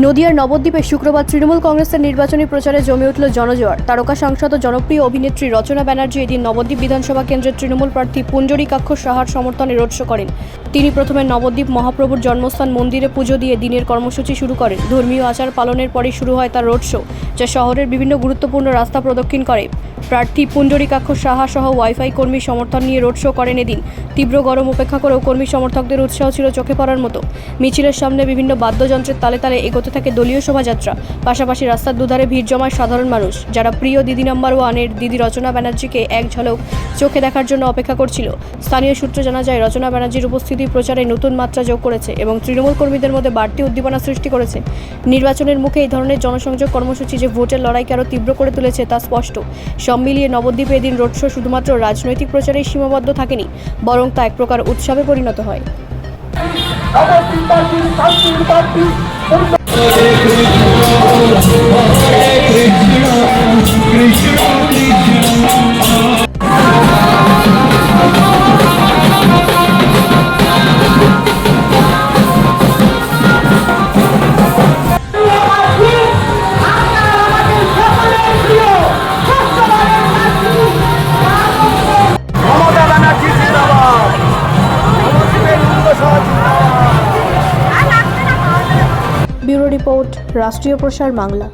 নদিয়ার নবদ্বীপে শুক্রবার তৃণমূল কংগ্রেসের নির্বাচনী প্রচারে জমে উঠল জনজোয়ার। তারকা সাংসদ ও জনপ্রিয় অভিনেত্রী রচনা ব্যানার্জি এদিন নবদ্বীপ বিধানসভা কেন্দ্রের তৃণমূল প্রার্থী পুঞ্জরিকাক্ষ সাহার সমর্থনে রোড শো করেন। তিনি প্রথমে নবদ্বীপ মহাপ্রভুর জন্মস্থান মন্দিরে পুজো দিয়ে দিনের কর্মসূচি শুরু করেন। ধর্মীয় আচার পালনের পরেই শুরু হয় তার রোড শো, যা শহরের বিভিন্ন গুরুত্বপূর্ণ রাস্তা প্রদক্ষিণ করে। প্রার্থী পুঞ্জরিকাক্ষ সাহা সহ ওয়াইফাই কর্মী সমর্থন নিয়ে রোড শো করেন এদিন। তীব্র গরম উপেক্ষা করেও কর্মী সমর্থকদের উৎসাহ ছিল চোখে পড়ার মতো। মিছিলের সামনে বিভিন্ন বাদ্যযন্ত্রের তালে তালে এগোতে থাকে দলীয় শোভাযাত্রা। পাশাপাশি রাস্তার দুধারে ভিড় জমায় সাধারণ মানুষ, যারা প্রিয় দিদি নাম্বার ওয়ানের দিদি রচনা ব্যানার্জিকে এক ঝলক চোখে দেখার জন্য অপেক্ষা করছিল। স্থানীয় সূত্রে জানা যায়, রচনা ব্যানার্জির উপস্থিতি প্রচারে নতুন মাত্রা যোগ করেছে এবং তৃণমূল কর্মীদের মধ্যে বাড়তি উদ্দীপনা সৃষ্টি করেছে। নির্বাচনের মুখে এই ধরনের জনসংযোগ কর্মসূচি যে ভোটের লড়াইকে আরও তীব্র করে তুলেছে তা স্পষ্ট। সব মিলিয়ে নবদ্বীপে এদিন রোড শো শুধুমাত্র রাজনৈতিক প্রচারেই সীমাবদ্ধ থাকেনি, বরং তা এক প্রকার উৎসবে পরিণত হয়। ব্যুরো রিপোর্ট, রাষ্ট্রীয় প্রসার বাংলা।